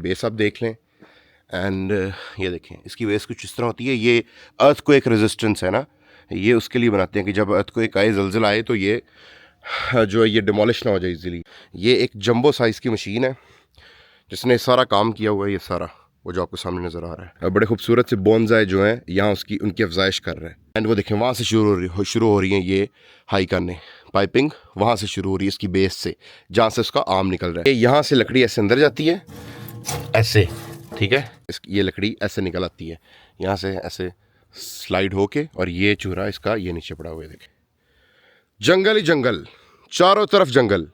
Base आप देख लें। एंड ये देखें, इसकी बेस कुछ इस तरह होती है। ये अर्थक्वेक रेजिस्टेंस है ना, ये उसके लिए बनाते हैं कि जब अर्थक्वेक आए, जलजला आए, तो ये जो है ये डिमोलिश ना हो जाए इजीली। ये एक जंबो साइज़ की मशीन है जिसने सारा काम किया हुआ है। ये सारा वो जो आपको सामने नज़र आ रहा है, बड़े खूबसूरत से बोनजाई जो हैं यहाँ उनकी अफजाइश कर रहे हैं। एंड वो देखें, वहाँ से शुरू हो रही हैं ये हाई करने, पाइपिंग वहाँ से शुरू हो रही है इसकी बेस से, जहाँ से उसका आर्म निकल रहा है। यहाँ से लकड़ी ऐसे अंदर जाती है ऐसे, ठीक है, ये लकड़ी ऐसे निकल आती है यहाँ से ऐसे स्लाइड होके, और ये चूरा इसका ये नीचे पड़ा हुआ है। देखें, जंगल ही जंगल, चारों तरफ जंगल,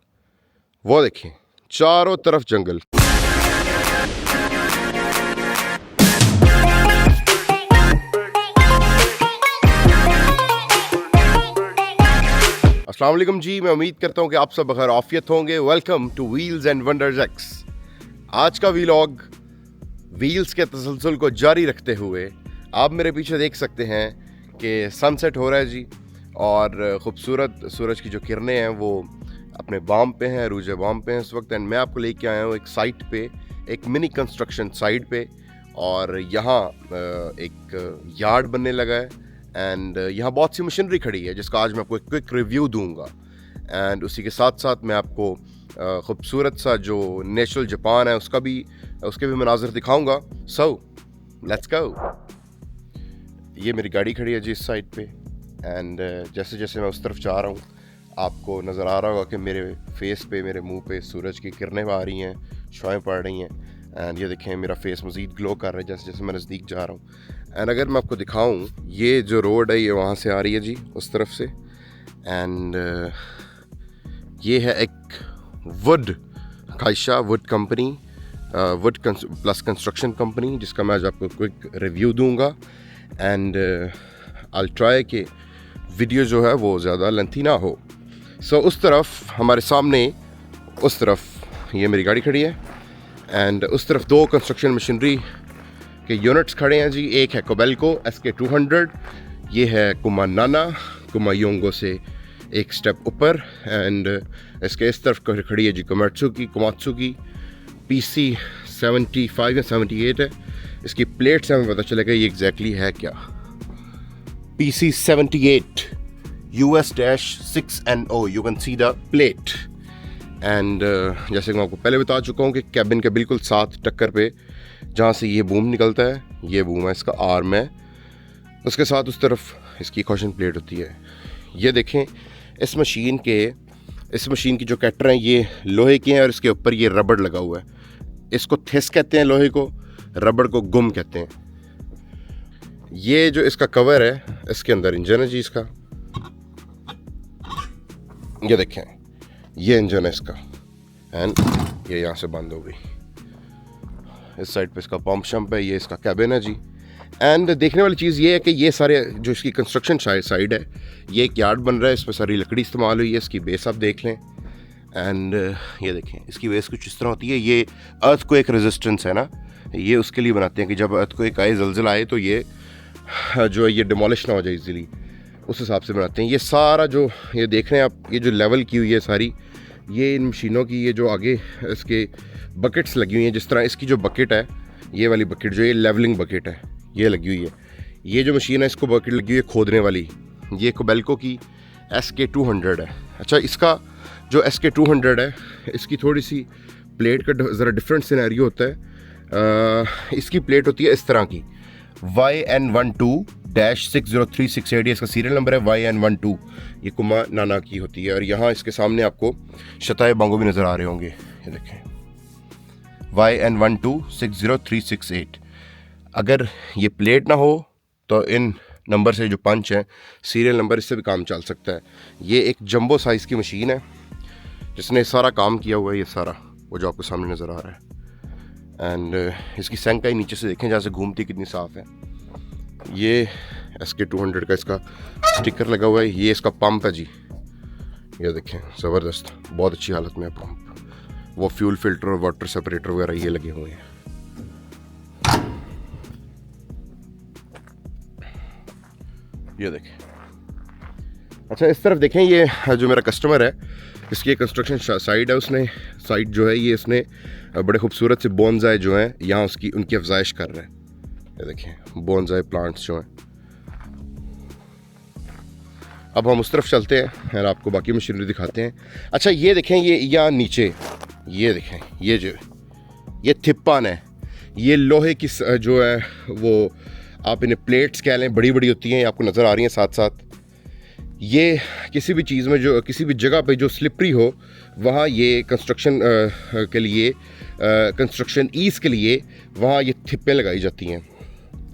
वो देखें चारों तरफ जंगल। अस्सलाम वालेकुम जी, मैं उम्मीद करता हूँ कि आप सब बखैर आफियत होंगे। Welcome two wheels and wonders x. आज का व्लॉग व्हील्स के तसलसल को जारी रखते हुए आप मेरे पीछे देख सकते हैं कि सनसेट हो रहा है जी, और ख़ूबसूरत सूरज की जो किरणें हैं वो अपने बाम पे हैं, अरूज बाम पे हैं इस वक्त। एंड मैं आपको लेके आया हूँ एक साइट पे, एक मिनी कंस्ट्रक्शन साइट पे, और यहाँ एक यार्ड बनने लगा है। एंड यहाँ बहुत सी मशीनरी खड़ी है जिसका आज मैं आपको एक क्विक रिव्यू दूंगा। एंड उसी के साथ साथ मैं आपको ख़ूबसूरत सा जो नेचुरल जापान है उसके भी मनाज़र दिखाऊंगा। So let's go. ये मेरी गाड़ी खड़ी है जी इस साइड पे। एंड जैसे जैसे मैं उस तरफ जा रहा हूँ, आपको नज़र आ रहा होगा कि मेरे फेस पे, मेरे मुंह पे सूरज की किरणें आ रही हैं, शुआएं पड़ रही हैं। एंड ये देखें, मेरा फेस मज़ीद ग्लो कर रहा है जैसे जैसे मैं नज़दीक जा रहा हूँ। एंड अगर मैं आपको दिखाऊं, ये जो रोड है ये वहाँ से आ रही है जी उस तरफ से। एंड ये है एक वुड कायशा wood company, wood plus construction company, जिसका मैं आज आपको क्विक रिव्यू दूंगा। एंड आई ट्राई कि वीडियो जो है वो ज़्यादा लेंथी ना हो। सो उस तरफ हमारे सामने, उस तरफ ये मेरी गाड़ी खड़ी है। एंड उस तरफ दो कंस्ट्रक्शन मशीनरी के यूनिट्स खड़े हैं जी। एक है कोबेल्को SK200, ये है कुमानाना, कुमायोंगो से एक स्टेप ऊपर। एंड इसके इस तरफ खड़ी है जी कोमात्सुकी PC75 या 78 है। इसकी प्लेट से हमें पता चलेगा ये एग्जैक्टली है क्या। PC78 US-6NO, you can see the plate. And जैसे कि मैं आपको पहले बता चुका हूँ कि कैबिन के बिल्कुल साथ टक्कर पे जहाँ से ये बूम निकलता है, ये बूम है, इसका आर्म है, उसके साथ उस तरफ इसकी कॉशन प्लेट होती है। ये देखें, इस मशीन की जो कटर हैं ये लोहे के हैं, और इसके ऊपर ये रबड़ लगा हुआ है। इसको थिस कहते हैं लोहे को, रबड़ को गुम कहते हैं। ये जो इसका कवर है, इसके अंदर इंजन है जी इसका। ये देखें, ये इंजन है इसका। एंड ये यहाँ से बंद हो गई। इस साइड पे इसका पंप शंप है, ये इसका कैबिन है जी। एंड देखने वाली चीज़ ये है कि ये सारे जो इसकी कंस्ट्रक्शन साइड है, ये एक यार्ड बन रहा है, इसमें सारी लकड़ी इस्तेमाल हुई है। इसकी बेस आप देख लें। एंड ये देखें, इसकी बेस कुछ इस तरह होती है। ये अर्थक्वेक रेजिस्टेंस है ना, ये उसके लिए बनाते हैं कि जब अर्थक्वेक आए, जलजला आए, तो ये जो है ये डिमोलिश ना हो जाए इजीली, उस हिसाब से बनाते हैं। ये सारा जो ये देख रहे हैं आप, ये जो लेवल की हुई है सारी, ये इन मशीनों की ये जो आगे इसके बकेट्स लगी हुई हैं, जिस तरह इसकी जो बकेट है, ये वाली बकेट जो ये लेवलिंग बकेट है, ये लगी हुई है। ये जो मशीन है इसको बकेट लगी हुई है खोदने वाली, ये कोबेल्को की SK200 है। अच्छा, इसका जो SK200 है, इसकी थोड़ी सी प्लेट का ज़रा डिफरेंट सिनेरियो होता है। इसकी प्लेट होती है इस तरह की, YN12-60368, इसका सीरियल नंबर है YN12। ये कुमा नाना की होती है। और यहाँ इसके सामने आपको शताए बांगो भी नज़र आ रहे होंगे, ये देखें YN12-60368। अगर ये प्लेट ना हो तो इन नंबर से जो पंच हैं, सीरियल नंबर, इससे भी काम चल सकता है। ये एक जंबो साइज़ की मशीन है जिसने सारा काम किया हुआ है, ये सारा वो जो आपको सामने नज़र आ रहा है। एंड इसकी सेंकाई नीचे से देखें जहाँ से घूमती कितनी साफ़ है। ये SK200 का इसका स्टिकर लगा हुआ है। ये इसका पंप है जी, ये देखें, ज़बरदस्त, बहुत अच्छी हालत में है पंप। वो फ्यूल फिल्टर और वाटर सेपरेटर वगैरह ये लगे हुए हैं। ये देखें। अच्छा, इस तरफ देखें, ये जो मेरा कस्टमर है इसकी एक कंस्ट्रक्शन साइड है, उसने साइड जो है ये इसने बड़े खूबसूरत से बोनसाई जो हैं यहाँ उसकी उनकी अफजाइश कर रहे हैं। ये देखें बोनसाई प्लांट्स जो हैं। अब हम उस तरफ चलते हैं और आपको बाकी मशीनरी दिखाते हैं। अच्छा ये देखें, ये यहाँ नीचे ये देखें, ये जो ये थिप्पन है, ये लोहे की जो है वो आप इन्हें प्लेट्स कह लें, बड़ी बड़ी होती हैं, आपको नज़र आ रही हैं साथ साथ। ये किसी भी चीज़ में जो किसी भी जगह पे जो स्लिपरी हो वहाँ ये कंस्ट्रक्शन के लिए कंस्ट्रक्शन ईज के लिए वहाँ ये थिप्पें लगाई जाती हैं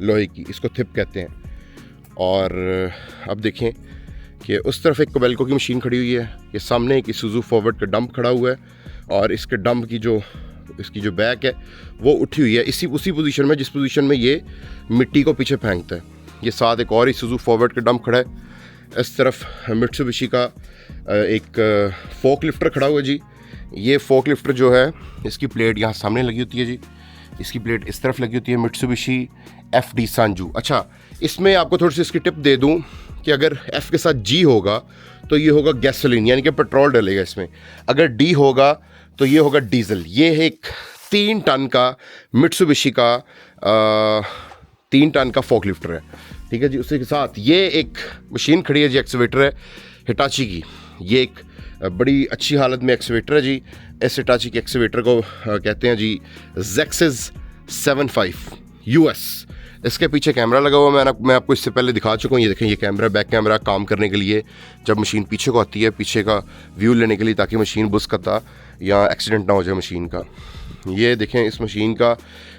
लोहे की, इसको थिप कहते हैं। और अब देखें कि उस तरफ एक कोबेल्को की मशीन खड़ी हुई है, ये सामने एक इसुजू फॉरवर्ड का डंप खड़ा हुआ है और इसके डंप की जो इसकी जो बैक है वो उठी हुई है उसी पोजीशन में जिस पोजीशन में ये मिट्टी को पीछे फेंकता है। ये साथ एक और इसुजू फॉरवर्ड का डंप खड़ा है। इस तरफ मित्सुबिशी का एक फोक लिफ्टर खड़ा हुआ है जी। ये फोक लिफ्टर जो है इसकी प्लेट यहाँ सामने लगी होती है जी, इसकी प्लेट इस तरफ लगी होती है, मित्सुबिशी FD सांजू। अच्छा, इसमें आपको थोड़ी सी इसकी टिप दे दूँ कि अगर F के साथ G होगा तो ये होगा गैसोलीन यानी कि पेट्रोल डलेगा इसमें, अगर D होगा तो ये होगा डीजल। ये है एक 3 टन का मित्सुबिशी का 3 टन का फोक लिफ्टर है, ठीक है जी। उसी के साथ ये एक मशीन खड़ी है जी, एक्सवेटर है हिटाची की। ये एक बड़ी अच्छी हालत में एक्सवेटर है जी। इस हिटाची के एक्सवेटर को कहते हैं जी Zexis 75 US। इसके पीछे कैमरा लगा हुआ, मैं आपको इससे पहले दिखा चुका हूँ। ये देखें, ये कैमरा बैक कैमरा काम करने के लिए, जब मशीन पीछे को आती है पीछे का व्यू लेने के लिए, ताकि मशीन बुस करता या एक्सीडेंट ना हो जाए मशीन का। ये देखें इस मशीन का,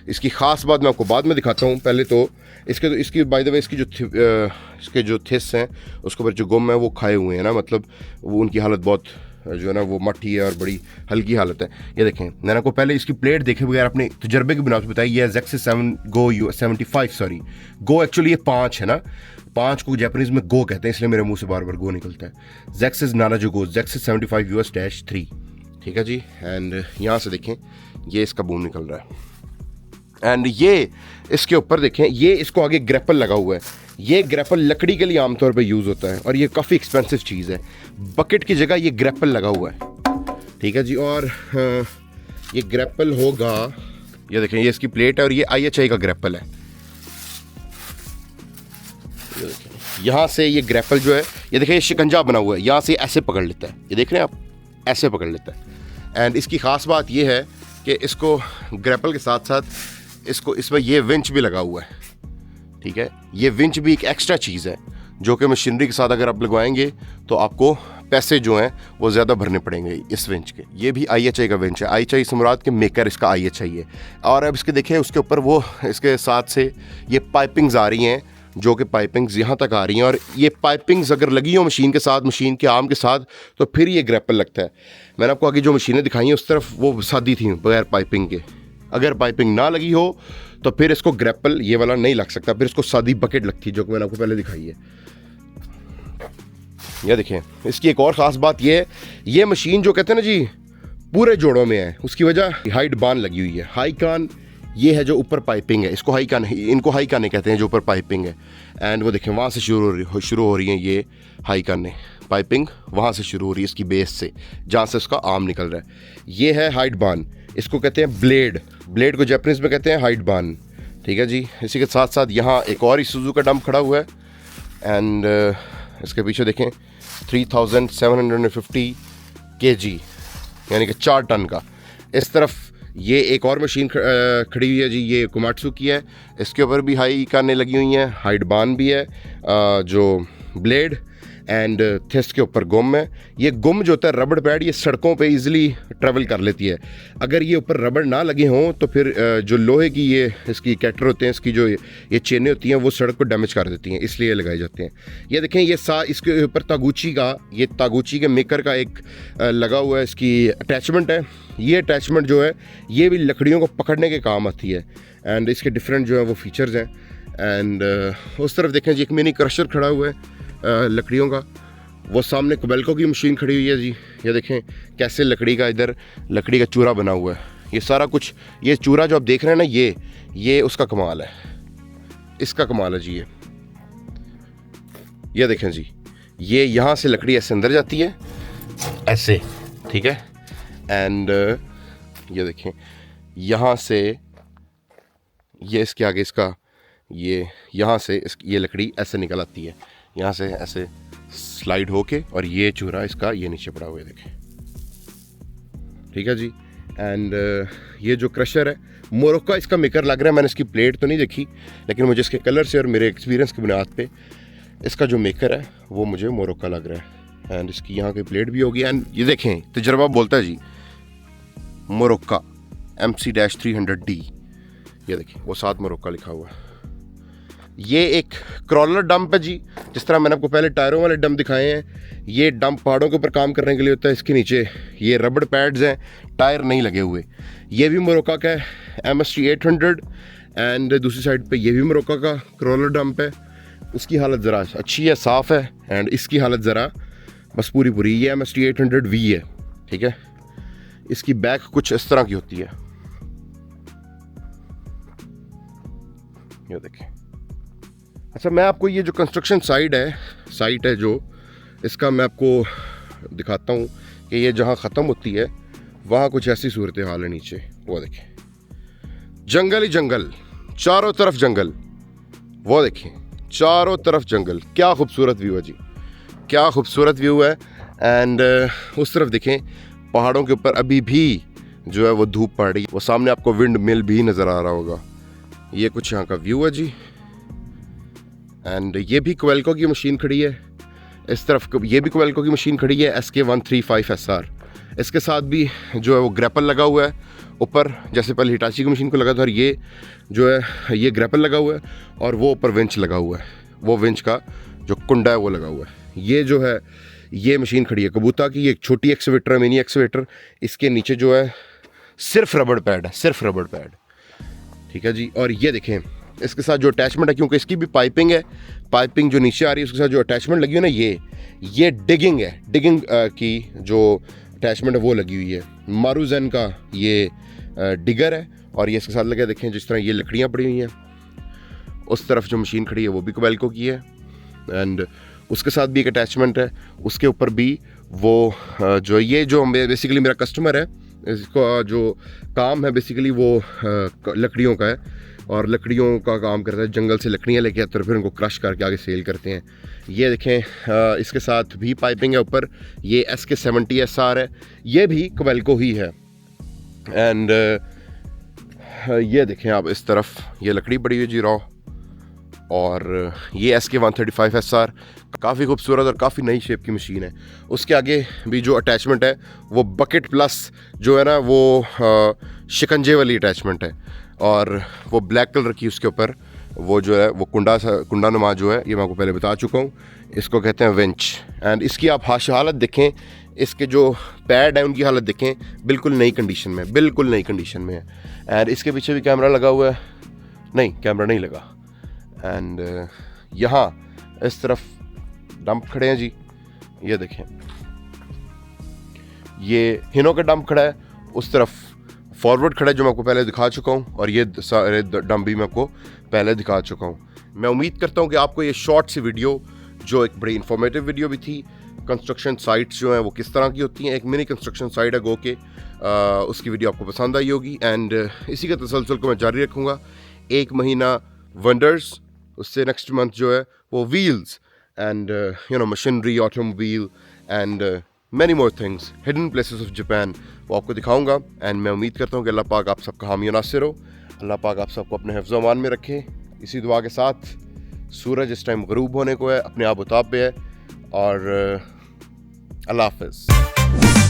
इसकी ख़ास बात मैं आपको बाद में दिखाता हूँ। पहले तो इसकी बाय द वे इसके जो थिस हैं उसके ऊपर जो गुम है वो खाए हुए हैं ना, मतलब वो उनकी हालत बहुत जो है ना वो मट्टी है और बड़ी हल्की हालत है। ये देखें, मैंने आपको पहले इसकी प्लेट देखे बगैर अपने तजर्बे की बिना पर बताई। ये Zexis 75 सॉरी गो, एक्चुअली ये 5 है ना, 5 को जापानीज़ में गो कहते हैं, इसलिए मेरे मुंह से बार बार गो निकलता है। Zexis नानाजो गो, Zexis 75 US-3, ठीक है जी। एंड यहाँ से देखें ये इसका बूम निकल रहा है। एंड ये इसके ऊपर देखें, ये इसको आगे ग्रैपल लगा हुआ है। ये ग्रैपल लकड़ी के लिए आमतौर पे यूज़ होता है और ये काफ़ी एक्सपेंसिव चीज़ है। बकेट की जगह ये ग्रैपल लगा हुआ है, ठीक है जी। और ये ग्रैपल होगा, ये देखें ये इसकी प्लेट है और ये IHI का ग्रैपल है। यहाँ से ये ग्रैपल जो है, ये देखें ये शिकंजा बना हुआ है, यहाँ से ऐसे पकड़ लेता है, ये देख रहे हैं आप, ऐसे पकड़ लेता है। एंड इसकी ख़ास बात ये है कि इसको ग्रैपल के साथ साथ इसमें ये विंच भी लगा हुआ है, ठीक है। ये विंच भी एक एक्स्ट्रा चीज़ है जो कि मशीनरी के साथ अगर आप लगवाएंगे तो आपको पैसे जो हैं वो ज़्यादा भरने पड़ेंगे इस विंच के। ये भी IHI का विंच है, IHI से मुराद के मेकर इसका IHI है। और अब इसके देखें उसके ऊपर वो इसके साथ से ये पाइपिंग्स आ रही हैं, जो कि पाइपिंग्स यहाँ तक आ रही हैं। और ये पाइपिंग्स अगर लगी हो मशीन के साथ, मशीन के आर्म के साथ, तो फिर ये ग्रैपल लगता है। मैंने आपको आगे जो मशीनें दिखाई हैं उस तरफ वो सादी थी बगैर पाइपिंग के। अगर पाइपिंग ना लगी हो तो फिर इसको ग्रैपल ये वाला नहीं लग सकता, फिर इसको सादी बकेट लगती है, जो कि मैंने आपको पहले दिखाई है। ये देखें, इसकी एक और ख़ास बात ये है, ये मशीन जो कहते हैं ना जी पूरे जोड़ों में है, उसकी वजह हाइट बान लगी हुई है। हाई कान ये है जो ऊपर पाइपिंग है, इसको हाई कान, इनको हाई काने कहते हैं जो ऊपर पाइपिंग है। एंड वो देखें वहाँ से शुरू हो रही है ये हाई काने, पाइपिंग वहाँ से शुरू हो रही है इसकी बेस से, जहाँ से उसका आर्म निकल रहा है। ये है हाइट बान, इसको कहते हैं ब्लेड को जापानीज़ में कहते हैं हाइट बान, ठीक है जी। इसी के साथ साथ यहाँ एक और इसुजू का डंप खड़ा हुआ है। एंड इसके पीछे देखें 3750 kg यानी कि 4 टन का। इस तरफ ये एक और मशीन खड़ी हुई है जी, ये कोमात्सु की है। इसके ऊपर भी हाई कानें लगी हुई हैं, हाइट बान भी है, जो ब्लेड एंड थिस के ऊपर गुम है। ये गुम जो होता है रबड़ पैड, ये सड़कों पे इजीली ट्रैवल कर लेती है। अगर ये ऊपर रबड़ ना लगे हों तो फिर जो लोहे की ये इसकी कैटर होते हैं, इसकी जो ये चेनें होती हैं वो सड़क को डैमेज कर देती हैं, इसलिए लगाए जाते हैं। ये देखें ये इसके ऊपर तागुची के मेकर का एक लगा हुआ है, इसकी अटैचमेंट है। ये अटैचमेंट जो है ये भी लकड़ियों को पकड़ने के काम आती है। एंड इसके डिफरेंट जो है वो फीचर्स हैं। एंड उस तरफ देखें जी एक मिनी क्रशर खड़ा हुआ है लकड़ियों का। वो सामने कोबेल्को की मशीन खड़ी हुई है जी। ये देखें कैसे लकड़ी का चूरा बना हुआ है। ये सारा कुछ, ये चूरा जो आप देख रहे हैं ना, ये उसका कमाल है, इसका कमाल है जी। ये देखें जी, ये यहाँ से लकड़ी ऐसे अंदर जाती है, ऐसे ठीक है। एंड ये देखें, यहाँ से ये इसके आगे इसका ये यहाँ से ये लकड़ी ऐसे निकल आती है, यहाँ से ऐसे स्लाइड होके, और ये चूरा इसका ये नीचे पड़ा हुआ है, देखें, ठीक है जी। एंड ये जो क्रशर है मोरक्को इसका मेकर लग रहा है। मैंने इसकी प्लेट तो नहीं देखी, लेकिन मुझे इसके कलर से और मेरे एक्सपीरियंस की बुनियाद पे इसका जो मेकर है वो मुझे मोरक्को लग रहा है। एंड इसकी यहाँ की प्लेट भी होगी। एंड ये देखें, तजर्बा बोलता है जी मोरक्को MC-300D, ये देखिए वो साथ मोरक्को लिखा हुआ है। ये एक क्रॉलर डंप है जी, जिस तरह मैंने आपको पहले टायरों वाले डंप दिखाए हैं। ये डंप पहाड़ों के ऊपर काम करने के लिए होता है। इसके नीचे ये रबड़ पैड्स हैं, टायर नहीं लगे हुए। ये भी मोरक्को का है, MST-800। एंड दूसरी साइड पे ये भी मोरक्को का क्रॉलर डंप है। उसकी हालत ज़रा अच्छी है, साफ़ है। एंड इसकी हालत ज़रा बस पूरी ये MST-800V है, ठीक है। इसकी बैक कुछ इस तरह की होती है, ये देखें। अच्छा, मैं आपको ये जो कंस्ट्रक्शन साइट है जो इसका मैं आपको दिखाता हूँ कि ये जहाँ ख़त्म होती है वहाँ कुछ ऐसी सूरत हाल है नीचे। वो देखें, जंगल ही जंगल, चारों तरफ जंगल। वो देखें, चारों तरफ जंगल। क्या खूबसूरत व्यू है जी, क्या खूबसूरत व्यू है। एंड उस तरफ देखें, पहाड़ों के ऊपर अभी भी जो है वो धूप पड़ रही है। वो सामने आपको विंड मिल भी नज़र आ रहा होगा। ये कुछ यहाँ का व्यू है जी। एंड ये भी क्वेल्को की मशीन खड़ी है। इस तरफ ये भी क्वेल्को की मशीन खड़ी है, SK-135SR। इसके साथ भी जो है वो ग्रैपल लगा हुआ है ऊपर, जैसे पहले हिटाची की मशीन को लगा था। और ये जो है ये ग्रैपल लगा हुआ है, और वो ऊपर विंच लगा हुआ है। वो विंच का जो कुंडा है वो लगा हुआ है। ये जो है ये मशीन खड़ी है कबूता की। एक छोटी एक्सवेटर है, मिनी एक्सवेटर। इसके नीचे जो है सिर्फ रबड़ पैड है, सिर्फ रबड़ पैड, ठीक है जी। और ये देखें, इसके साथ जो अटैचमेंट है, क्योंकि इसकी भी पाइपिंग है, पाइपिंग जो नीचे आ रही है उसके साथ जो अटैचमेंट लगी हुई है ना, ये डिगिंग है। डिगिंग की जो अटैचमेंट है वो लगी हुई है। मारूजन का ये डिगर है, और ये इसके साथ लगे, देखें जिस तरह ये लकड़ियाँ पड़ी हुई हैं। उस तरफ जो मशीन खड़ी है वो भी क्वेल्को की है। एंड उसके साथ भी एक अटैचमेंट है। उसके ऊपर भी वो जो ये जो बेसिकली मेरा कस्टमर है, इसका जो काम है बेसिकली वो लकड़ियों का है, और लकड़ियों का काम करता है। जंगल से लकड़ियाँ लेके आते हैं, फिर उनको क्रश करके आगे सेल करते हैं। ये देखें, इसके साथ भी पाइपिंग है ऊपर। ये SK-70SR है, ये भी क्वेल्को ही है। एंड ये देखें आप, इस तरफ ये लकड़ी पड़ी हुई जी रॉ, और ये SK-135SR काफ़ी खूबसूरत और काफ़ी नई शेप की मशीन है। उसके आगे भी जो अटैचमेंट है वो बकेट प्लस जो है ना वो शिकंजे वाली अटैचमेंट है, और वो ब्लैक कलर की उसके ऊपर वो जो है वो कुंडा नुमा जो है, ये मैं आपको पहले बता चुका हूँ, इसको कहते हैं विंच। एंड इसकी आप हालत देखें, इसके जो पैड है उनकी हालत देखें, बिल्कुल नई कंडीशन में, बिल्कुल नई कंडीशन में है। एंड इसके पीछे भी कैमरा लगा हुआ है, नहीं कैमरा नहीं लगा। एंड यहाँ इस तरफ डंप खड़े हैं जी, ये देखें, ये हिनो का डंप खड़ा है। उस तरफ फॉरवर्ड खड़ा है जो मैं आपको पहले दिखा चुका हूँ, और ये सारे डंप भी मैं आपको पहले दिखा चुका हूँ। मैं उम्मीद करता हूँ कि आपको ये शॉर्ट सी वीडियो, जो एक बड़ी इन्फॉर्मेटिव वीडियो भी थी, कंस्ट्रक्शन साइट्स जो हैं वो किस तरह की होती हैं, एक मिनी कंस्ट्रक्शन साइट है गो के, उसकी वीडियो आपको पसंद आई होगी। एंड इसी के तसलसल को मैं जारी रखूँगा। 1 महीना वंडर्स, उससे नेक्स्ट मंथ जो है वो wheels and machinery, automobile and many more things, hidden places of Japan, वो आपको दिखाऊंगा। एंड मैं उम्मीद करता हूँ कि अल्लाह पाक आप सबका हामी नासिर हो, अल्लाह पाक आप सबको अपने हिफ्ज़ अमान में रखे। इसी दुआ के साथ, सूरज इस टाइम ग़रूब होने को है, अपने आप उताब पे है, और अल्लाह हाफ़िज़।